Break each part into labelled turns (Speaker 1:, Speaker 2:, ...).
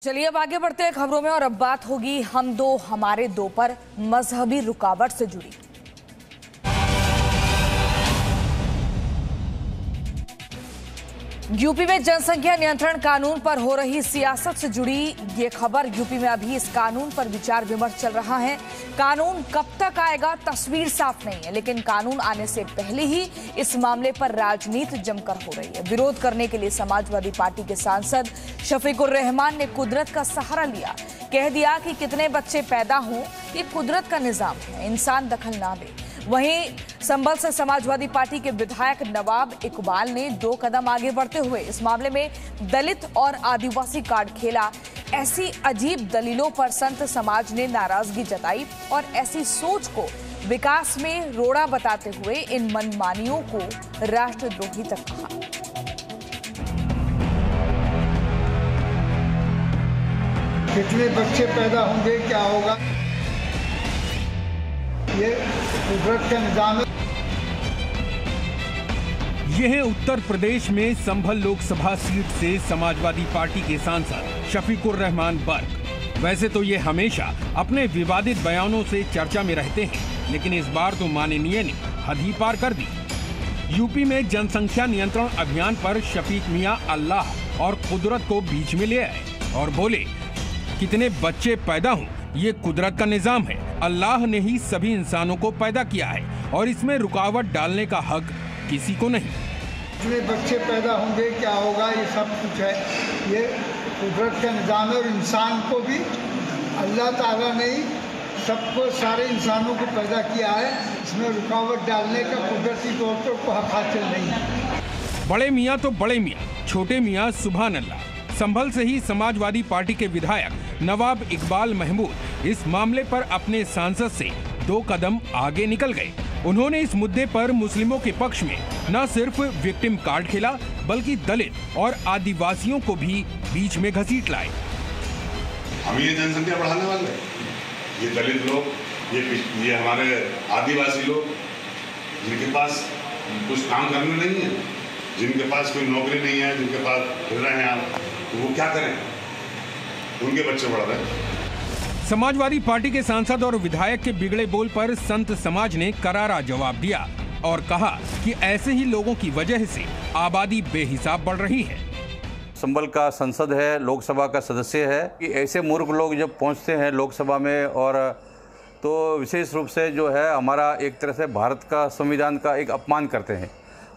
Speaker 1: चलिए अब आगे बढ़ते हैं खबरों में और अब बात होगी हम दो हमारे दो पर मजहबी रुकावट से जुड़ी। यूपी में जनसंख्या नियंत्रण कानून पर हो रही सियासत से जुड़ी ये खबर। यूपी में अभी इस कानून पर विचार विमर्श चल रहा है। कानून कब तक आएगा तस्वीर साफ नहीं है, लेकिन कानून आने से पहले ही इस मामले पर राजनीति जमकर हो रही है। विरोध करने के लिए समाजवादी पार्टी के सांसद शफीकुर रहमान ने कुदरत का सहारा लिया। कह दिया कि कितने बच्चे पैदा हों ये कुदरत का निजाम है, इंसान दखल ना दे। वहीं संभल से समाजवादी पार्टी के विधायक नवाब इकबाल ने 2 कदम आगे बढ़ते हुए इस मामले में दलित और आदिवासी कार्ड खेला। ऐसी अजीब दलीलों पर संत समाज ने नाराजगी जताई और ऐसी सोच को विकास में रोड़ा बताते हुए इन मनमानियों को राष्ट्रद्रोही तक कहा।
Speaker 2: कितने बच्चे पैदा होंगे, क्या होगा, ये कुदरत का निजाम है।
Speaker 3: यह है उत्तर प्रदेश में संभल लोकसभा सीट से समाजवादी पार्टी के सांसद शफीकुर रहमान बर्क। वैसे तो ये हमेशा अपने विवादित बयानों से चर्चा में रहते हैं, लेकिन इस बार तो माननीय ने हद ही पार कर दी। यूपी में जनसंख्या नियंत्रण अभियान पर शफीक मियां अल्लाह और कुदरत को बीच में ले आए और बोले, कितने बच्चे पैदा हों ये कुदरत का निजाम है। अल्लाह ने ही सभी इंसानों को पैदा किया है और इसमें रुकावट डालने का हक किसी को नहीं।
Speaker 2: कितने बच्चे पैदा होंगे, क्या होगा, ये सब कुछ है, ये कुदरत का निजाम है। और इंसान को भी अल्लाह ताला ने ही सबको, सारे इंसानों को पैदा किया है। इसमें रुकावट डालने का कुदरती तौर पर कोई हक हासिल नहीं है।
Speaker 3: बड़े मियाँ तो बड़े मियाँ, छोटे मियाँ सुभान अल्लाह। संभल से ही समाजवादी पार्टी के विधायक नवाब इकबाल महमूद इस मामले पर अपने सांसद से 2 कदम आगे निकल गए। उन्होंने इस मुद्दे पर मुस्लिमों के पक्ष में न सिर्फ विक्टिम कार्ड खेला, बल्कि दलित और आदिवासियों को भी बीच में घसीट लाए।
Speaker 4: हम ये जनसंख्या बढ़ाने वाले, ये दलित लोग, ये हमारे आदिवासी लोग, जिनके पास कुछ काम करने नहीं है, जिनके पास कोई नौकरी नहीं है, जिनके पास फिर रहे हैं आप, तो वो क्या करें, उनके बच्चे बढ़ रहे हैं।
Speaker 3: समाजवादी पार्टी के सांसद और विधायक के बिगड़े बोल पर संत समाज ने करारा जवाब दिया और कहा कि ऐसे ही लोगों की वजह से आबादी बेहिसाब बढ़ रही है।
Speaker 5: संभल का संसद है, लोकसभा का सदस्य है कि ऐसे मूर्ख लोग जब पहुंचते हैं लोकसभा में, और तो विशेष रूप से जो है हमारा एक तरह से भारत का संविधान का एक अपमान करते हैं।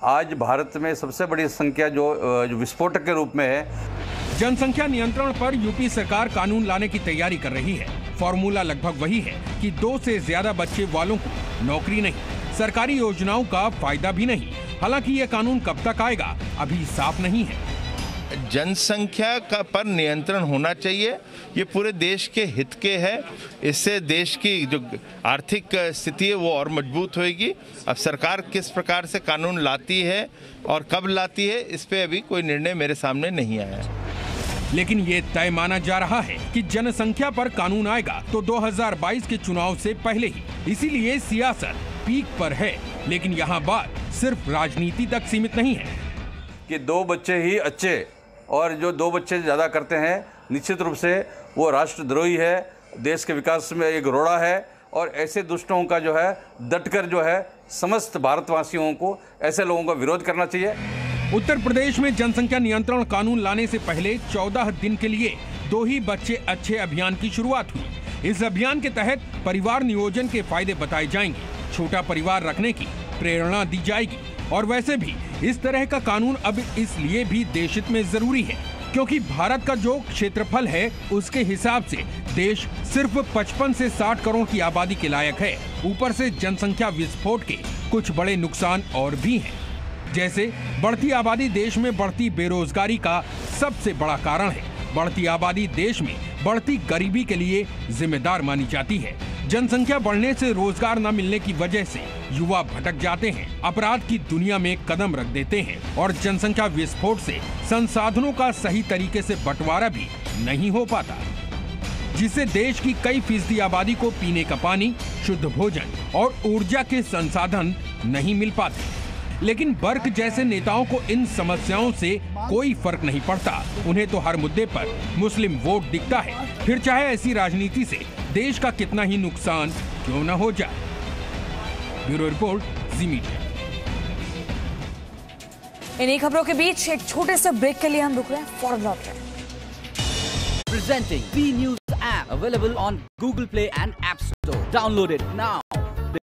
Speaker 5: आज भारत में सबसे बड़ी संख्या जो विस्फोटक के रूप में है।
Speaker 3: जनसंख्या नियंत्रण पर यूपी सरकार कानून लाने की तैयारी कर रही है। फॉर्मूला लगभग वही है कि 2 से ज्यादा बच्चे वालों को नौकरी नहीं, सरकारी योजनाओं का फायदा भी नहीं। हालांकि ये कानून कब तक आएगा अभी साफ नहीं है।
Speaker 6: जनसंख्या का पर नियंत्रण होना चाहिए, ये पूरे देश के हित के है। इससे देश की जो आर्थिक स्थिति है वो और मजबूत होएगी। अब सरकार किस प्रकार से कानून लाती है और कब लाती है, इस पे अभी कोई निर्णय मेरे सामने नहीं आया है।
Speaker 3: लेकिन ये तय माना जा रहा है कि जनसंख्या पर कानून आएगा तो 2022 के चुनाव से पहले ही। इसीलिए सियासत पीक पर है, लेकिन यहाँ बात सिर्फ राजनीति तक सीमित नहीं है
Speaker 5: कि 2 बच्चे ही अच्छे, और जो 2 बच्चे ज़्यादा करते हैं निश्चित रूप से वो राष्ट्रद्रोही है, देश के विकास में एक रोड़ा है। और ऐसे दुष्टों का जो है डटकर जो है समस्त भारतवासियों को, ऐसे लोगों का विरोध करना चाहिए।
Speaker 3: उत्तर प्रदेश में जनसंख्या नियंत्रण कानून लाने से पहले 14 दिन के लिए 2 ही बच्चे अच्छे अभियान की शुरुआत हुई। इस अभियान के तहत परिवार नियोजन के फायदे बताए जाएंगे, छोटा परिवार रखने की प्रेरणा दी जाएगी। और वैसे भी इस तरह का कानून अब इसलिए भी देशहित में जरूरी है क्योंकि भारत का जो क्षेत्रफल है उसके हिसाब से देश सिर्फ 55 से 60 करोड़ की आबादी के लायक है। ऊपर से जनसंख्या विस्फोट के कुछ बड़े नुकसान और भी हैं, जैसे बढ़ती आबादी देश में बढ़ती बेरोजगारी का सबसे बड़ा कारण है। बढ़ती आबादी देश में बढ़ती गरीबी के लिए जिम्मेदार मानी जाती है। जनसंख्या बढ़ने से रोजगार न मिलने की वजह से युवा भटक जाते हैं, अपराध की दुनिया में कदम रख देते हैं और जनसंख्या विस्फोट से संसाधनों का सही तरीके से बंटवारा भी नहीं हो पाता, जिससे देश की कई फीसदी आबादी को पीने का पानी, शुद्ध भोजन और ऊर्जा के संसाधन नहीं मिल पाते। लेकिन बर्क जैसे नेताओं को इन समस्याओं से कोई फर्क नहीं पड़ता। उन्हें तो हर मुद्दे पर मुस्लिम वोट दिखता है, फिर चाहे ऐसी राजनीति से देश का कितना ही नुकसान क्यों न हो जाए। ब्यूरो रिपोर्ट, जी मीडिया।
Speaker 1: इन्हीं खबरों के बीच एक छोटे से ब्रेक के लिए हम रुक रहे हैं, फौरन लौट रहे हैं।
Speaker 7: Presenting B News app available on Google Play and App Store. Download it now.